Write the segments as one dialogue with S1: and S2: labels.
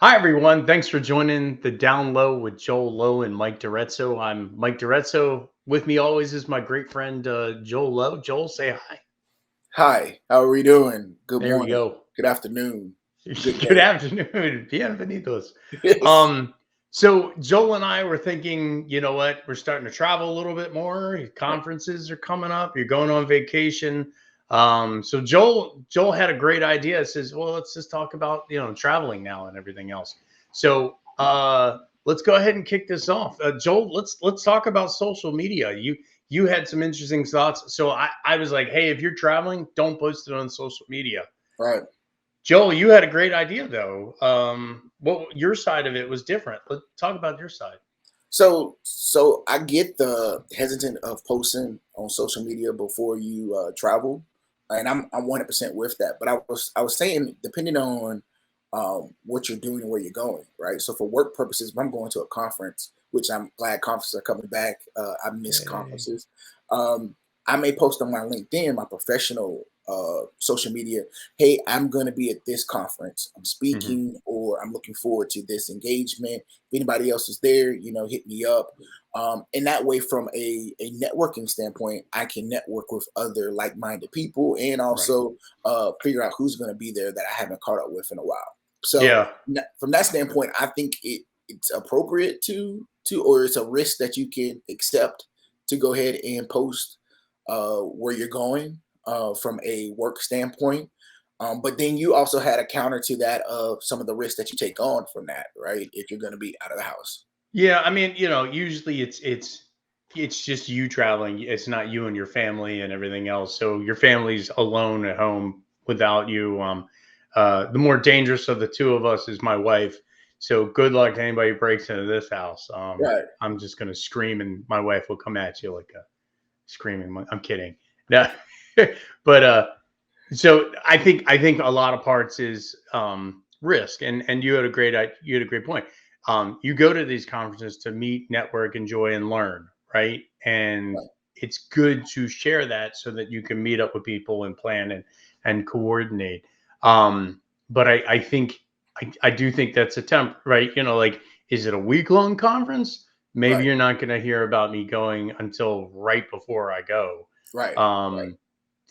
S1: Hi, everyone. Thanks for joining the Down Low with Joel Lowe and Mike Durezzo. I'm Mike Durezzo. With me always is my great friend, Joel Lowe. Joel, say hi.
S2: Hi, how are we doing? Good
S1: There we
S2: morning,
S1: go.
S2: good afternoon, good
S1: Good
S2: day.
S1: afternoon. Bienvenidos.
S2: Yes.
S1: Um, so Joel and I were thinking, you know what? We're starting to travel a little bit more.
S2: Right.
S1: Conferences are coming up. You're going on vacation. So Joel had a great idea. Says, well, let's just talk about traveling now and everything else. So let's go ahead and kick this off. Joel, let's talk about social media. You had some interesting thoughts. So I was like, hey, if you're traveling, don't post it on social media.
S2: Right.
S1: Joel, you had a great idea though. What your side of it was different. Let's talk about your side.
S2: So I get the hesitant of posting on social media before you travel, and I'm 100% with that. But I was saying depending on what you're doing and where you're going, right? So for work purposes, if I'm going to a conference, which I'm glad conferences are coming back. I miss
S1: Yay.
S2: conferences. Um, I may post on my LinkedIn, my professional social media, hey, I'm going to be at this conference. I'm
S1: Mhm.
S2: speaking, or I'm looking forward to this engagement. If anybody else is there, hit me up. And that way, from a networking standpoint, I can network with other like-minded people and
S1: Right.
S2: also figure out who's going to be there that I haven't caught up with in a while. So
S1: Yeah.
S2: from that standpoint, I think it's appropriate or it's a risk that you can accept to go ahead and post where you're going from a work standpoint. But then you also had a counter to that of some of the risks that you take on from that, right? If you're going to be out of the house.
S1: Yeah. I mean, usually it's just you traveling. It's not you and your family and everything else. So your family's alone at home without you. The more dangerous of the two of us is my wife. So good luck to anybody who breaks into this house.
S2: Right.
S1: I'm just gonna scream and my wife will come at you like a screaming. I'm kidding. No, but so I think a lot of parts is risk, and you had a great point. You go to these conferences to meet, network, enjoy, and learn, right? And
S2: Right.
S1: it's good to share that so that you can meet up with people and plan and coordinate. But I think I do think that's a temp, right? Like, is it a week long conference? Maybe
S2: Right.
S1: you're not going to hear about me going until right before I go.
S2: Right. Right.
S1: Um,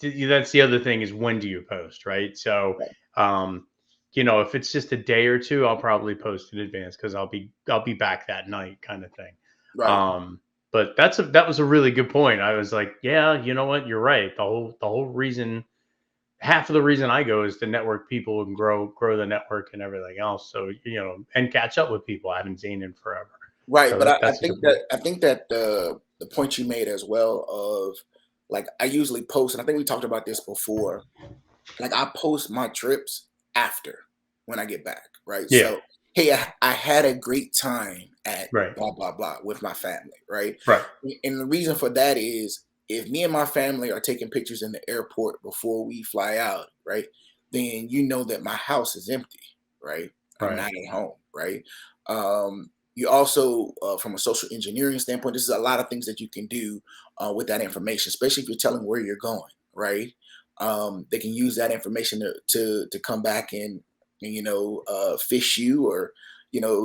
S1: that's the other thing is when do you post, right? So,
S2: Right.
S1: um, if it's just a day or two, I'll probably post in advance because I'll be back that night, kind of thing.
S2: Right.
S1: Um, but that was a really good point. I was like, yeah, you know what, you're right. The whole reason, half of the reason I go is to network people and grow the network and everything else. So and catch up with people I haven't seen in forever.
S2: Right,
S1: So
S2: but I
S1: that's a
S2: think
S1: good point.
S2: that the point you made as well of like I usually post, and I think we talked about this before. Like I post my trips after when I get back, right?
S1: Yeah.
S2: So hey, I had a great time at
S1: Right.
S2: blah blah blah with my family, right?
S1: Right.
S2: And the reason for that is if me and my family are taking pictures in the airport before we fly out, right? Then you know that my house is empty, right? I'm
S1: Right.
S2: not at home, right? You also, from a social engineering standpoint, this is a lot of things that you can do with that information, especially if you're telling where you're going, right? They can use that information to come back and fish you or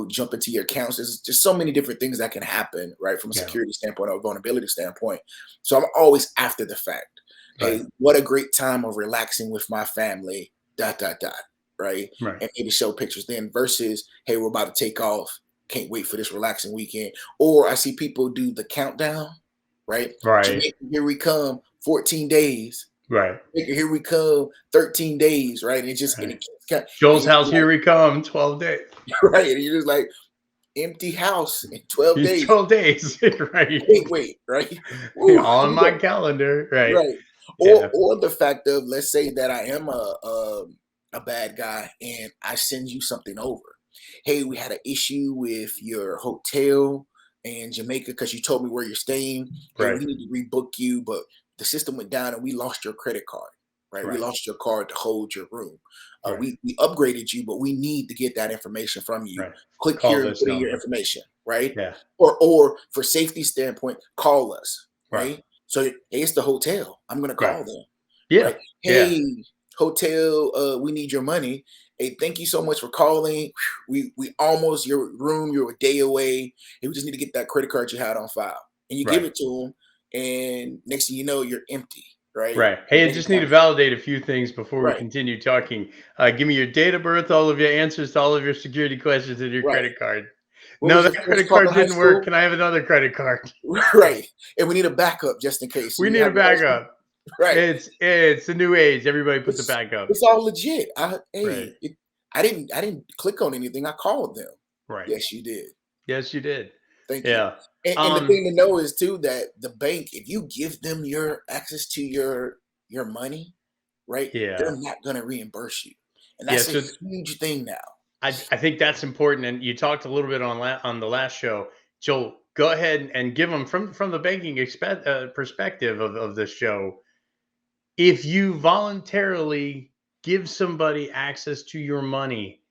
S2: jump into your accounts. There's just so many different things that can happen, right, from a
S1: Yeah.
S2: security standpoint or vulnerability standpoint. So I'm always after the fact.
S1: Right.
S2: Hey, what a great time of relaxing with my family. Dot dot dot. Right,
S1: Right.
S2: and maybe show pictures then versus hey, we're about to take off. Can't wait for this relaxing weekend. Or I see people do the countdown. Right,
S1: Right.
S2: Jamaica, here we come. 14 days.
S1: Right.
S2: Here we come, 13 days, right? And
S1: Right.
S2: it keeps kind and
S1: Joel's
S2: you're
S1: house, here we come, 12 days.
S2: right, and you're just like empty house in 12
S1: It's
S2: days.
S1: 12 days, right?
S2: Can't wait, right? Woo,
S1: On
S2: here we
S1: my
S2: go.
S1: calendar, right?
S2: Right.
S1: Yeah.
S2: Or the fact of let's say that I am a bad guy and I send you something over. Hey, we had an issue with your hotel in Jamaica because you told me where you're staying. Hey,
S1: Right.
S2: we need to rebook you, but the system went down and we lost your credit card. Right, we
S1: Right.
S2: lost your card to hold your room.
S1: Right.
S2: We upgraded you, but we need to get that information from you.
S1: Right.
S2: Click
S1: Call
S2: here and
S1: this
S2: put in your
S1: number.
S2: information, right?
S1: Yeah.
S2: Or for safety standpoint, call us,
S1: Right.
S2: right? So hey, it's the hotel. I'm gonna
S1: Right.
S2: call them,
S1: Yeah.
S2: right?
S1: Yeah.
S2: Hey, hotel, we need your money. Hey, thank you so much for calling. We almost you're a day away. And we just need to get that credit card you had on file. And you give
S1: Right.
S2: it to them, and next thing you know, you're empty, right?
S1: Right.
S2: The
S1: Hey, I
S2: bank
S1: just need to
S2: account,
S1: validate a few things before we
S2: right,
S1: continue talking. Give me your date of birth, all of your answers to all of your security questions, and your
S2: right.
S1: credit card.
S2: What
S1: No,
S2: was your
S1: that
S2: first
S1: credit
S2: call in
S1: card
S2: high
S1: didn't work.
S2: school?
S1: Can I have another credit card?
S2: Right. And we need a backup just in case. So
S1: We
S2: you
S1: need a
S2: have another one?
S1: backup.
S2: Right.
S1: It's the new age. Everybody puts a
S2: It's
S1: backup.
S2: it's all legit.
S1: Right.
S2: I didn't click on anything. I called them.
S1: Right.
S2: Yes, you did.
S1: Yes, you did.
S2: Thank you.
S1: Yeah.
S2: And the
S1: Um.
S2: thing to know is too that the bank, if you give them your access to your money, right, they're
S1: Yeah.
S2: not gonna reimburse you. And
S1: Yeah.
S2: that's a
S1: So
S2: huge thing now.
S1: I think that's important. And you talked a little bit on on the last show, Joel. Go ahead and give them from the banking perspective of this show. If you voluntarily give somebody access to your money,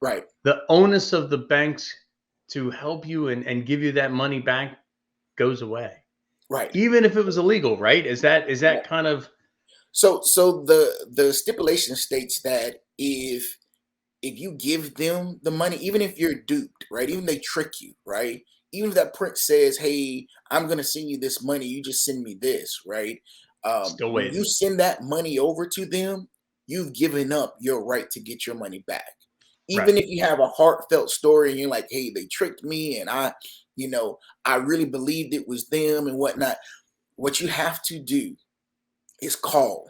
S2: Right,
S1: the onus of the banks to help you and give you that money back goes away.
S2: right,
S1: Even if it was illegal, right? Is that
S2: right.
S1: kind of
S2: So the stipulation states that if you give them the money, even if you're duped, right? Even they trick you, right? Even if that print says, "Hey, I'm gonna send you this money. You just send me this," right?
S1: still
S2: When you
S1: waiting?
S2: send that money over to them, you've given up your right to get your money back.
S1: Right.
S2: Even if you have a heartfelt story and you're like, "Hey, they tricked me, and you know, I really believed it was them and whatnot." What you have to do is call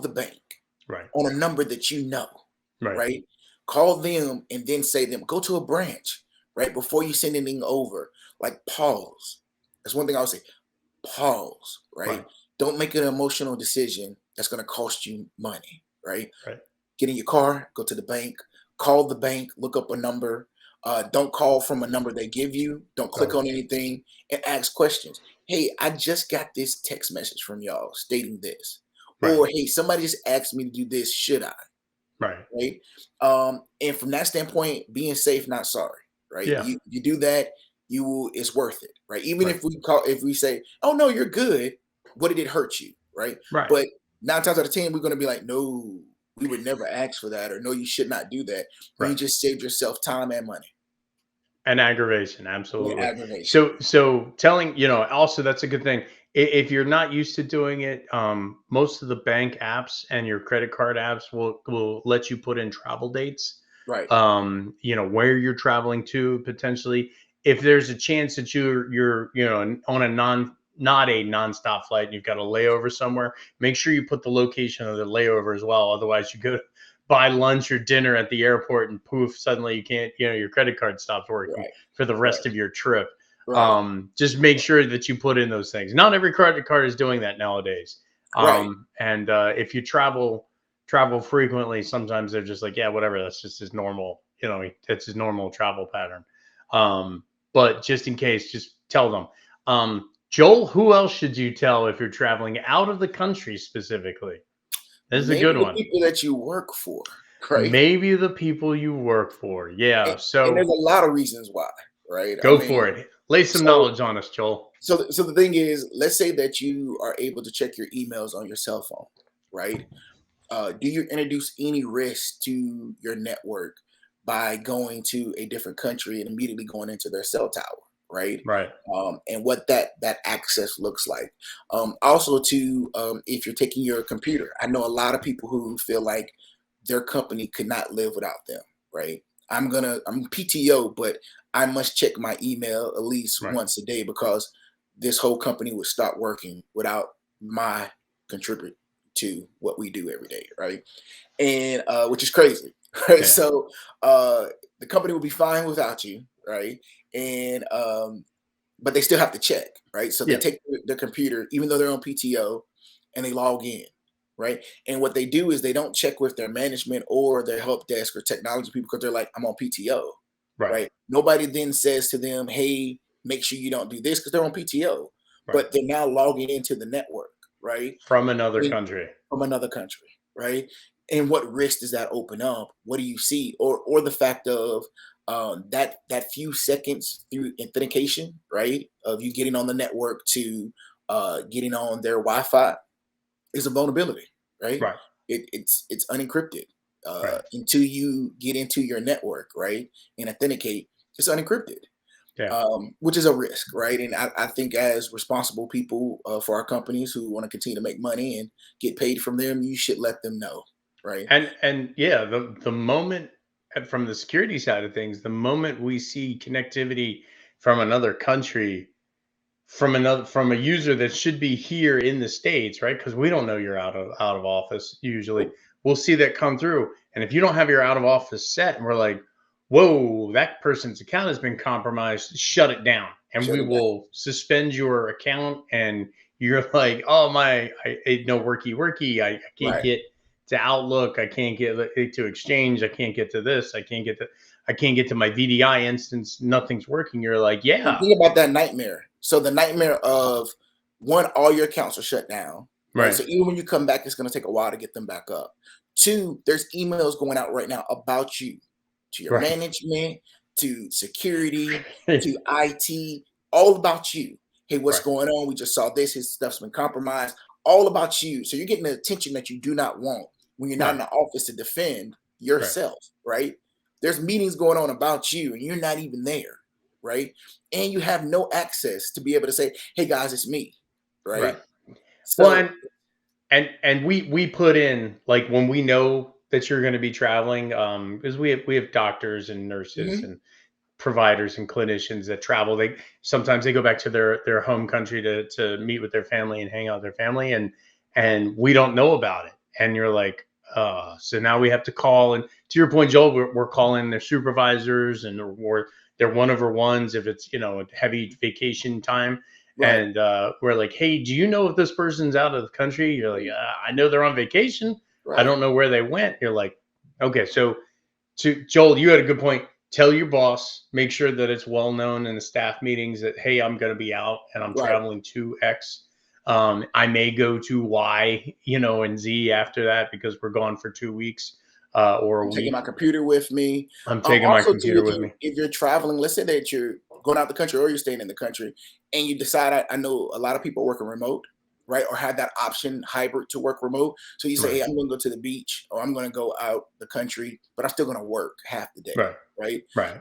S2: the bank
S1: Right.
S2: on a number that you know,
S1: Right.
S2: right? Call them and then say them. Go to a branch, right? Before you send anything over, like pause. That's one thing I would say. Pause, right?
S1: Right.
S2: Don't make an emotional decision that's going to cost you money, right?
S1: Right.
S2: Get in your car, go to the bank, call the bank, look up a number. Don't call from a number they give you. Don't click
S1: Right.
S2: on anything and ask questions. Hey, I just got this text message from y'all stating this.
S1: Right.
S2: Or, hey, somebody just asked me to do this. Should I?
S1: Right.
S2: Right? And from that standpoint, being safe, not sorry, right?
S1: Yeah.
S2: You do that, you will, it's worth it, right? Even
S1: Right.
S2: if we say, oh no, you're good, what did it hurt you, right?
S1: Right.
S2: But 9 times out of 10, we're gonna be like, no, we would never ask for that, or no, you should not do that. And you
S1: Right.
S2: just saved yourself time and money.
S1: And aggravation,
S2: Yeah,
S1: absolutely.
S2: aggravation.
S1: So telling, also that's a good thing. If you're not used to doing it, most of the bank apps and your credit card apps will let you put in travel dates.
S2: Right,
S1: Where you're traveling to potentially. If there's a chance that you're on a not a nonstop flight and you've got a layover somewhere, make sure you put the location of the layover as well. Otherwise, you go buy lunch or dinner at the airport and poof, suddenly you can't, your credit card stops working
S2: right,
S1: for the
S2: right,
S1: rest of your trip.
S2: right,
S1: Just make sure that you put in those things. Not every credit card is doing that nowadays.
S2: right,
S1: And if you travel frequently, sometimes they're just like, yeah, whatever. That's just his normal, that's his normal travel pattern. But just in case, just tell them. Joel, who else should you tell if you're traveling out of the country specifically? This is a
S2: maybe
S1: good
S2: the
S1: one.
S2: people that you work for, right?
S1: Maybe the people you work for. Yeah.
S2: And there's
S1: So
S2: a lot of reasons why, right? I
S1: go for
S2: mean,
S1: it. Lay some
S2: so
S1: knowledge on us, Joel.
S2: so the thing is, let's say that you are able to check your emails on your cell phone, right? Do you introduce any risk to your network by going to a different country and immediately going into their cell tower, right?
S1: Right.
S2: And what that access looks like. Also, to if you're taking your computer, I know a lot of people who feel like their company could not live without them, right? I'm PTO, but I must check my email at least
S1: Right.
S2: once a day because this whole company would stop working without my contribute to what we do every day, right? And which is crazy, right?
S1: Yeah.
S2: So the company will be fine without you, right? And but they still have to check, right? So they
S1: Yeah.
S2: take their computer, even though they're on PTO, and they log in, right? And what they do is they don't check with their management or their help desk or technology people because they're like, I'm on PTO,
S1: Right.
S2: right? Nobody then says to them, hey, make sure you don't do this because they're on PTO,
S1: Right.
S2: but they're now logging into the network, right?
S1: From another
S2: In-
S1: country.
S2: from another country, right? And what risk does that open up? What do you see? Or the fact of that few seconds through authentication, right? Of you getting on the network to getting on their Wi-Fi is a vulnerability, right?
S1: Right.
S2: It's unencrypted
S1: Right.
S2: until you get into your network, right, and authenticate. It's unencrypted,
S1: Yeah.
S2: which is a risk, right? And I think as responsible people for our companies who want to continue to make money and get paid from them, you should let them know, right?
S1: And yeah, the moment from the security side of things, the moment we see connectivity from another country, from a user that should be here in the states, right? Because we don't know you're out of office usually.
S2: Nope.
S1: We'll see that come through, and if you don't have your out of office set, and we're like, "Whoa, that person's account has been compromised," shut it down, and
S2: Shut
S1: we
S2: it down.
S1: will suspend your account. And you're like, "Oh my, no worky worky. I can't
S2: Right.
S1: get to Outlook. I can't get to Exchange. I can't get to this. I can't get to my VDI instance. Nothing's working." You're like,
S2: And
S1: "Yeah,
S2: think about that nightmare. So the nightmare of one, all your accounts are shut down, right?
S1: right,
S2: So even when you come back, it's going to take a while to get them back up. Two, there's emails going out right now about you to your
S1: right."
S2: management, to security, to IT, all about you. Hey, what's
S1: Right,
S2: going on? We just saw this. His stuff's been compromised. All about you. So you're getting the attention that you do not want when you're not in
S1: right,
S2: the office to defend
S1: right,
S2: yourself, right? There's meetings going on about you, and you're not even there, right? And you have no access to be able to say, "Hey guys, it's me,"
S1: right.
S2: right?
S1: Well,
S2: So,
S1: and we put in, like, when we know that you're going to be traveling, because we have doctors and nurses
S2: mhm,
S1: and providers and clinicians that travel. They sometimes they go back to their home country to meet with their family and hang out with their family, and we don't know about it. And you're like, so now we have to call. And to your point, Joel, we're calling their supervisors, and or they're one of our ones if it's a heavy vacation time.
S2: right,
S1: And we're like, hey, do you know if this person's out of the country? You're like, I know they're on vacation. I
S2: right.
S1: don't know where they went. You're like, okay, so to Joel, you had a good point. Tell your boss, make sure that it's well known in the staff meetings that, hey, I'm going to be out and I'm
S2: Right.
S1: traveling to X. I may go to Y, and Z after that because we're gone for 2 weeks or a
S2: I'm taking my
S1: week.
S2: computer with me.
S1: I'm taking my
S2: Also, too,
S1: computer with me.
S2: if you're traveling, let's say that you're going out the country or you're staying in the country, and you decide, I know a lot of people working remote, right, or have that option hybrid to work remote. So you say,
S1: Right,
S2: hey, I'm going to go to the beach, or I'm going to go out the country, but I'm still going to work half the day,
S1: right,
S2: right?
S1: right,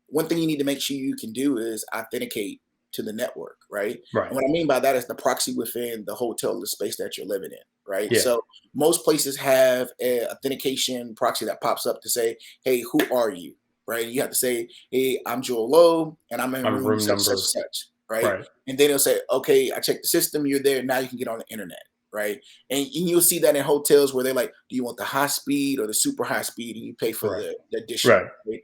S2: One thing you need to make sure you can do is authenticate to the network, right? And
S1: right.
S2: what I mean by that is the proxy within the hotel, the space that you're living in, right?
S1: Yeah,
S2: So most places have a authentication proxy that pops up to say, hey, who are you? Right? You have to say, hey, I'm Joel Lowe and I'm in
S1: I'm
S2: room
S1: room
S2: such, such,
S1: number.
S2: such, right?
S1: Right,
S2: And then they'll say, okay, I checked the system, you're there, now you can get on the internet, right? And you'll see that in hotels where they're like, do you want the high speed or the super high speed? And you pay for
S1: right,
S2: the additional,
S1: right.
S2: right?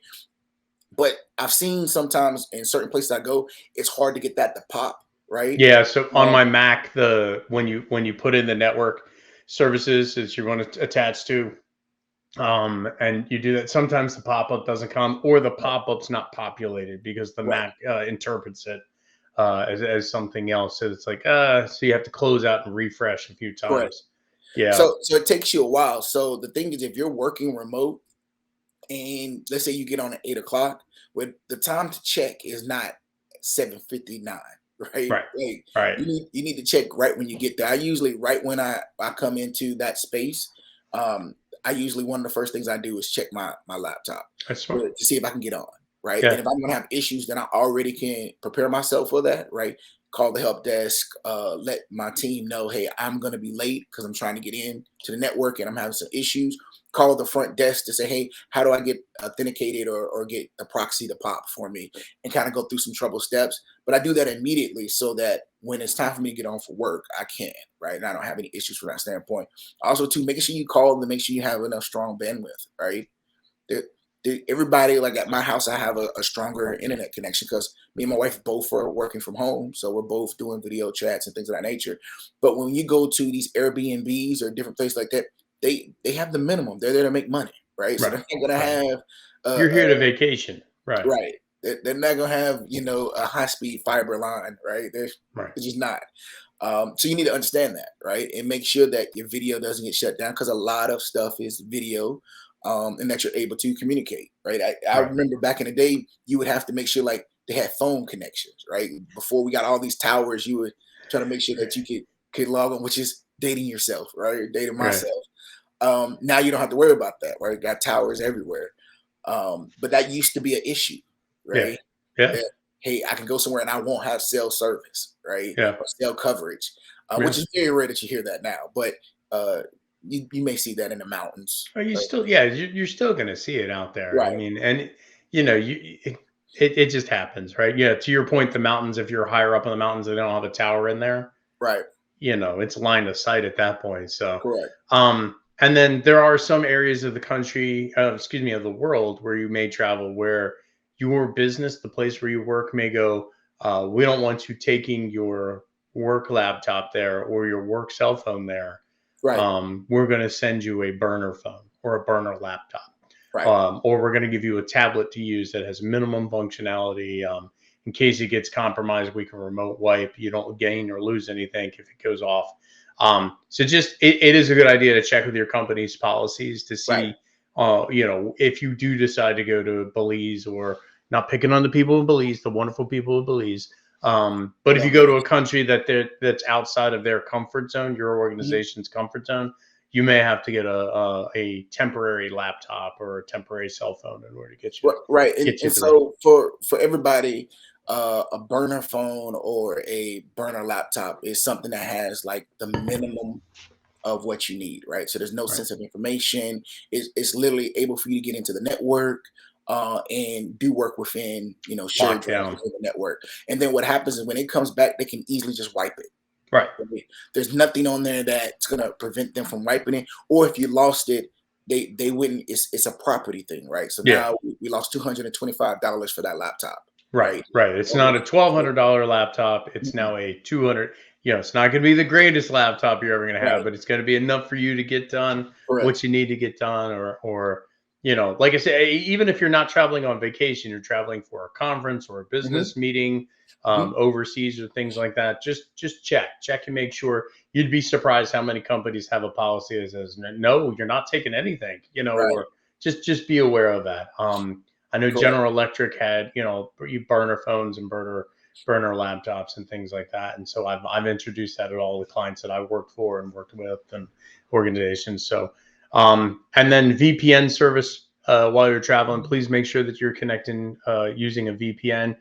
S2: But I've seen sometimes in certain places I go, it's hard to get that to pop, right?
S1: Yeah, so on
S2: Um,
S1: my Mac, the when you put in the network services that you want to attach to, and you do that, sometimes the pop-up doesn't come, or the
S2: right,
S1: pop-up's not populated because the
S2: right,
S1: Mac interprets it as something else. So it's like, so you have to close out and refresh a few
S2: correct.
S1: times. Yeah,
S2: So it takes you a while. So the thing is, if you're working remote and let's say you get on at 8 o'clock, with the time to check is not 7:59, right?
S1: right,
S2: Like
S1: right.
S2: you need to check right when you get there. I usually right when I come into that space, um, I usually one of the first things I do is check my laptop
S1: That's smart.
S2: to see if I can get on, right? And
S1: Yeah,
S2: if I'm gonna have issues, then I already can prepare myself for that, right? Call the help desk, let my team know, hey, I'm gonna be late because I'm trying to get in to the network and I'm having some issues. Call the front desk to say, hey, how do I get authenticated or get a proxy to pop for me, and kind of go through some trouble steps. But I do that immediately so that when it's time for me to get on for work, I can, right? And I don't have any issues from that standpoint. Also, too, making sure you call them to make sure you have enough strong bandwidth, right? There, everybody, like at my house, I have a stronger internet connection because me and my wife both are working from home, so we're both doing video chats and things of that nature. But when you go to these Airbnbs or different places like that, they have the minimum. They're there to make money, right? So
S1: right,
S2: they're not gonna
S1: right.
S2: have
S1: You're
S2: uh,
S1: here to vacation. Right,
S2: right. They're not gonna have a high speed fiber line, right?
S1: right,
S2: They're just not. So you need to understand that, right? And make sure that your video doesn't get shut down because a lot of stuff is video, and that you're able to communicate, right? I
S1: right.
S2: remember back in the day, you would have to make sure like they had phone connections, right? Before we got all these towers, you would try to make sure that you could log on, which is dating yourself, right? Dating
S1: Right.
S2: myself. Now you don't have to worry about that, right? Got towers everywhere. But that used to be an issue,
S1: Yeah.
S2: right?
S1: Yeah.
S2: That, hey, I can go somewhere and I won't have cell service, right?
S1: Yeah.
S2: Or cell coverage,
S1: Yeah.
S2: which is very rare that you hear that now. But uh, you may see that in the mountains.
S1: Are you still? Yeah, you're still going to see it out there. I
S2: Right,
S1: mean, and it just happens, right? Yeah. To your point, the mountains. If you're higher up in the mountains, they don't have a tower in there.
S2: right,
S1: It's line of sight at that point. So,
S2: correct.
S1: and then there are some areas of the country, excuse me, of the world where you may travel where your business, the place where you work, may go. We don't want you taking your work laptop there or your work cell phone there.
S2: Right,
S1: We're going to send you a burner phone or a burner laptop,
S2: right,
S1: or we're going to give you a tablet to use that has minimum functionality. In case it gets compromised, we can remote wipe. You don't gain or lose anything if it goes off. So just it is a good idea to check with your company's policies to
S2: right.
S1: see, if you do decide to go to Belize, or not picking on the people of Belize, the wonderful people of Belize. But if you
S2: No.
S1: go to a country that's outside of their comfort zone, your
S2: Mhm.
S1: organization's comfort zone, you may have to get a temporary laptop or a temporary cell phone in order to
S2: Right, and
S1: get you through.
S2: so for everybody, a burner phone or a burner laptop is something that has like the minimum of what you need, right? So there's no
S1: Right.
S2: sensitive information. It's literally able for you to get into the network and do work within, shared drives
S1: Lockdown.
S2: within the network. And then what happens is when it comes back, they can easily just wipe it.
S1: Right.
S2: Right? There's nothing on there that's gonna prevent them from wiping it. Or if you lost it, they wouldn't. It's a property thing, right? So
S1: Yeah.
S2: now we lost $225 for that laptop,
S1: Right,
S2: right?
S1: right. It's
S2: Or we
S1: not a
S2: lost-
S1: $1,200 laptop. It's
S2: Mhm.
S1: now a 200. It's not going to be the greatest laptop you're ever going to have,
S2: Right,
S1: but it's going to be enough for you to get done
S2: correct.
S1: what you need to get done, or like I say, even if you're not traveling on vacation, you're traveling for a conference or a
S2: Hmm.
S1: business meeting,
S2: Hmm.
S1: overseas or things like that. Just check and make sure. You'd be surprised how many companies have a policy that says no, you're not taking anything,
S2: Right,
S1: or just be aware of that. I know
S2: correct.
S1: General Electric had, you burner phones and burner laptops and things like that. And so I've introduced that at all the clients that I worked for and worked with and organizations. So, and then VPN service, while you're traveling, please make sure that you're connecting, using a VPN.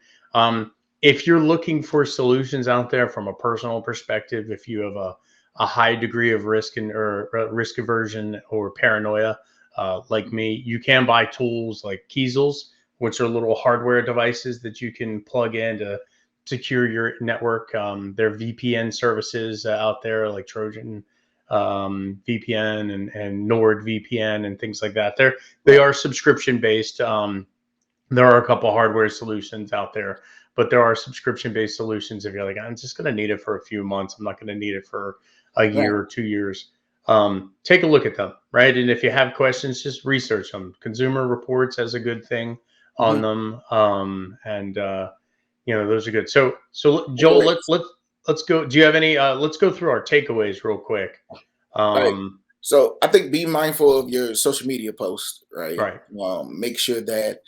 S1: If you're looking for solutions out there from a personal perspective, if you have a high degree of risk or risk aversion or paranoia, like me, you can buy tools like Kiesels, which are little hardware devices that you can plug in to secure your network. There are VPN services out there like Trojan VPN and Nord VPN and things like that. They
S2: Right.
S1: are subscription based. There are a couple hardware solutions out there, but there are subscription based solutions. If you're like, I'm just going to need it for a few months, I'm not going to need it for a
S2: Right.
S1: year or 2 years. Take a look at them, right? And if you have questions, just research them. Consumer Reports has a good thing on
S2: Hmm.
S1: them, and those are good. So Joel,
S2: Great.
S1: let's go. Do you have any? Let's go through our takeaways real quick.
S2: Right.
S1: Um,
S2: So I think be mindful of your social media posts, right?
S1: right,
S2: Make sure that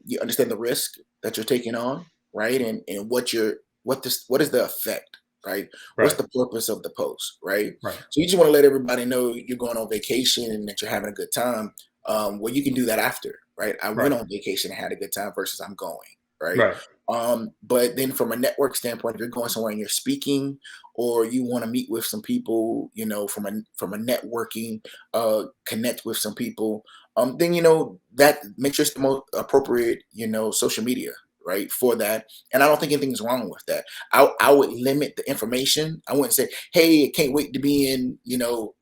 S2: you understand the risk that you're taking on, right? And what is the effect, right? What's
S1: right,
S2: the purpose of the post, right?
S1: right,
S2: So you just want to let everybody know you're going on vacation and that you're having a good time. Well, you can do that after, right? I went
S1: right,
S2: on vacation and had a good time versus I'm going, right?
S1: right,
S2: But then from a network standpoint, if you're going somewhere and you're speaking, or you want to meet with some people, from a networking, connect with some people, then that make sure it's the most appropriate, social media, right, for that. And I don't think anything's wrong with that. I would limit the information. I wouldn't say, hey, I can't wait to be in,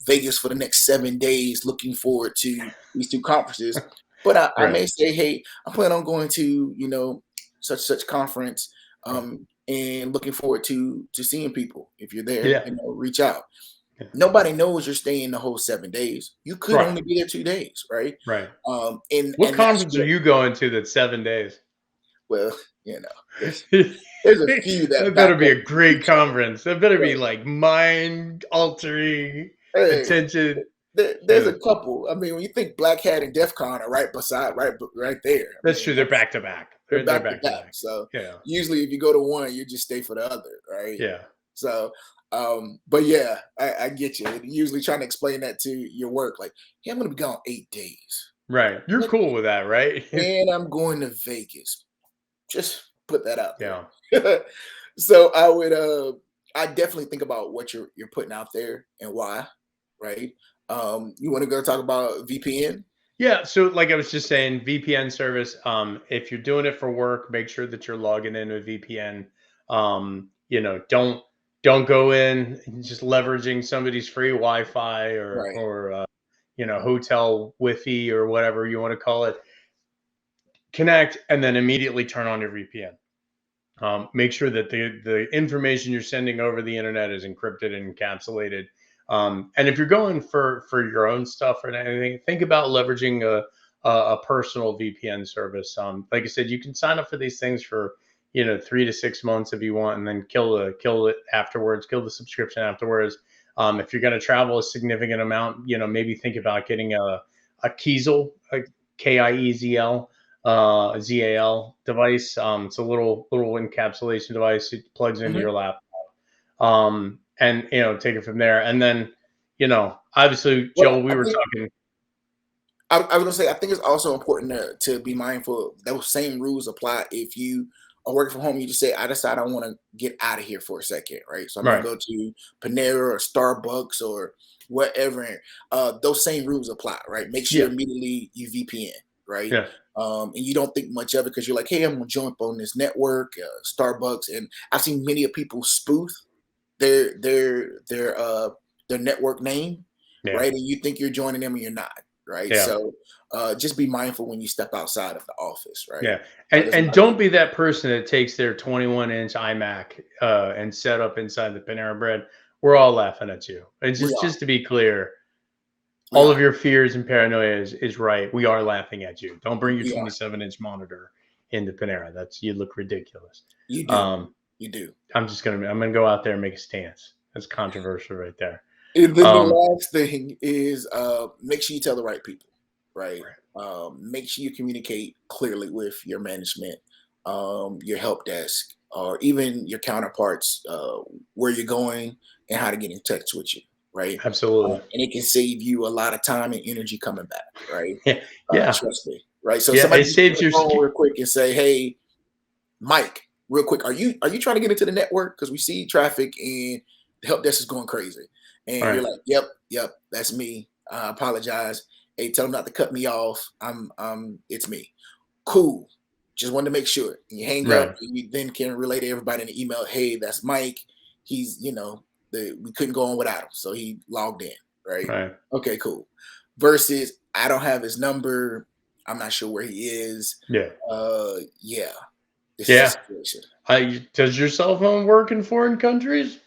S2: Vegas for the next 7 days, looking forward to these two conferences. But I
S1: right,
S2: may say, hey, I plan on going to, such conference,
S1: right.
S2: and looking forward to seeing people. If you're there,
S1: Yeah,
S2: reach out.
S1: yeah.
S2: Nobody knows you're staying the whole 7 days. You could
S1: Right,
S2: only be there 2 days, right?
S1: right. What
S2: And that's
S1: conference are
S2: what,
S1: you going to that's 7 days?
S2: well, there's there's a few that
S1: That
S2: back
S1: better
S2: up
S1: be a great
S2: each other.
S1: conference. That better be
S2: Right.
S1: like mind altering
S2: Hey,
S1: attention.
S2: there's
S1: Yeah,
S2: a couple. I mean, when you think Black Hat and DEF CON are right beside, right there. I
S1: that's
S2: mean,
S1: true. They're back to back.
S2: they're
S1: They're
S2: back to
S1: back to
S2: back.
S1: back.
S2: So
S1: Yeah,
S2: usually, if you go to one, you just stay for the other, right?
S1: yeah.
S2: So But yeah, I get you. And usually trying to explain that to your work, like, hey, I'm gonna be gone 8 days.
S1: Right. You're
S2: What?
S1: cool with that, right?
S2: And I'm going to Vegas. Just put that out
S1: Yeah.
S2: there. So I definitely think about what you're putting out there and why, right? You want to go talk about VPN?
S1: Yeah, so like I was just saying, VPN service. If you're doing it for work, make sure that you're logging in with VPN. Don't go in and just leveraging somebody's free Wi-Fi
S2: Right.
S1: or hotel Wi-Fi or whatever you want to call it. Connect and then immediately turn on your VPN. Make sure that the information you're sending over the internet is encrypted and encapsulated. And if you're going for your own stuff or anything, think about leveraging a personal VPN service. Like I said, you can sign up for these things for 3 to 6 months if you want, and then kill it afterwards, kill the subscription afterwards. If you're going to travel a significant amount, maybe think about getting a Kiesel, a KIEZL ZAL device. It's a little encapsulation device. It plugs into
S2: Mhm.
S1: your laptop, and take it from there. And then, obviously,
S2: Well,
S1: Joel, we
S2: I
S1: were
S2: think
S1: talking.
S2: I was gonna say I think it's also important to be mindful. Those same rules apply if you are working from home. You just say, I decide I want to get out of here for a second, right? So I'm gonna
S1: Right.
S2: go to Panera or Starbucks or whatever. Those same rules apply, right? Make sure
S1: Yeah.
S2: immediately you VPN, right?
S1: Yeah.
S2: And you don't think much of it because you're like, hey, I'm gonna jump on this network, Starbucks, and I've seen many of people spoof their their their uh their network name,
S1: Yeah.
S2: right? And you think you're joining them and you're not, right?
S1: Yeah.
S2: So just be mindful when you step outside of the office, right?
S1: Yeah. And
S2: There's a
S1: and
S2: lot of
S1: don't be that person that takes their 21-inch iMac and set up inside the Panera Bread. We're all laughing at you. And
S2: we
S1: just
S2: are,
S1: just to be clear,
S2: we
S1: all of
S2: are,
S1: your fears and paranoia is right. We are laughing at you. Don't bring your
S2: we are.
S1: 27-inch monitor into Panera. You look ridiculous.
S2: You do,
S1: Um,
S2: you do.
S1: I'm gonna go out there and make a stance. That's controversial right there.
S2: And then the
S1: Um,
S2: last thing is make sure you tell the right people, right?
S1: right.
S2: Make sure you communicate clearly with your management, your help desk, or even your counterparts where you're going and how to get in touch with you, right?
S1: Absolutely.
S2: And it can save you a lot of time and energy coming back, right?
S1: Yeah. Yeah.
S2: Trust me, right? So
S1: Yeah.
S2: somebody
S1: It
S2: can pick
S1: saves
S2: the
S1: your
S2: phone real quick and say, "Hey, Mike, real quick, are you trying to get into the network? Because we see traffic and the help desk is going crazy." And you're
S1: right.
S2: like, "Yep, yep, that's me. I apologize. Hey, tell them not to cut me off. It's me. Cool. Just wanted to make sure." And you hang up,
S1: Right.
S2: and you then can relay to everybody in the email, "Hey, that's Mike. He's we couldn't go on without him, so he logged in, right?
S1: Right.
S2: Okay, cool." Versus, I don't have his number. I'm not sure where he is.
S1: Yeah.
S2: Yeah, this is a
S1: Yeah.
S2: situation.
S1: Does your cell phone work in foreign countries?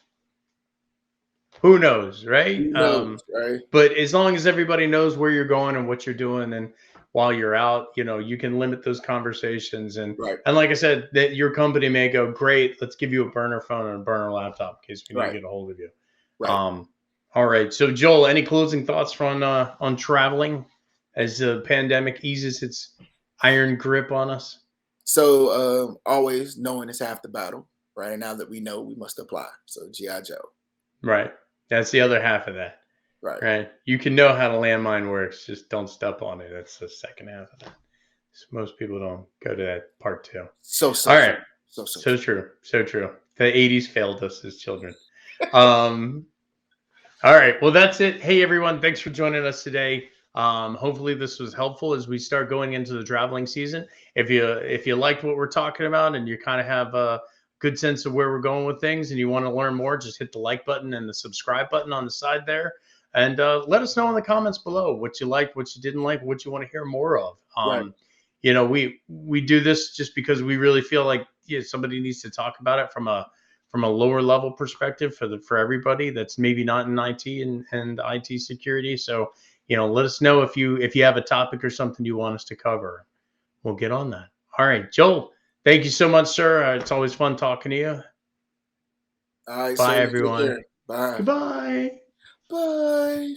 S1: Who knows, right?
S2: Who knows, right?
S1: But as long as everybody knows where you're going and what you're doing, and while you're out, you can limit those conversations. And
S2: Right,
S1: and like I said, that your company may go, great, let's give you a burner phone and a burner laptop in case we need to
S2: right,
S1: get a hold of you.
S2: right.
S1: Um, all right. So Joel, any closing thoughts on traveling as the pandemic eases its iron grip on us?
S2: So always knowing is half the battle, right? And now that we know, we must apply. So GI Joe,
S1: Right. That's the other half of that.
S2: right?
S1: Right. You can know how the landmine works, just don't step on it. That's the second half of that. So most people don't go to that part two.
S2: So
S1: All
S2: true,
S1: right.
S2: so
S1: So
S2: true.
S1: true. So true. The 80s failed us as children. Um, all right. Well, that's it. Hey, everyone. Thanks for joining us today. Hopefully this was helpful as we start going into the traveling season. If you liked what we're talking about and you kind of have a good sense of where we're going with things and you want to learn more, just hit the like button and the subscribe button on the side there. And let us know in the comments below what you liked, what you didn't like, what you want to hear more of.
S2: Right,
S1: We do this just because we really feel like somebody needs to talk about it from a lower level perspective for everybody that's maybe not in IT and IT security. So, let us know if you have a topic or something you want us to cover. We'll get on that. All right, Joel, thank you so much, sir. It's always fun talking to you.
S2: all right, sir.
S1: Bye,
S2: You take
S1: everyone.
S2: care. Bye,
S1: Goodbye.
S2: bye.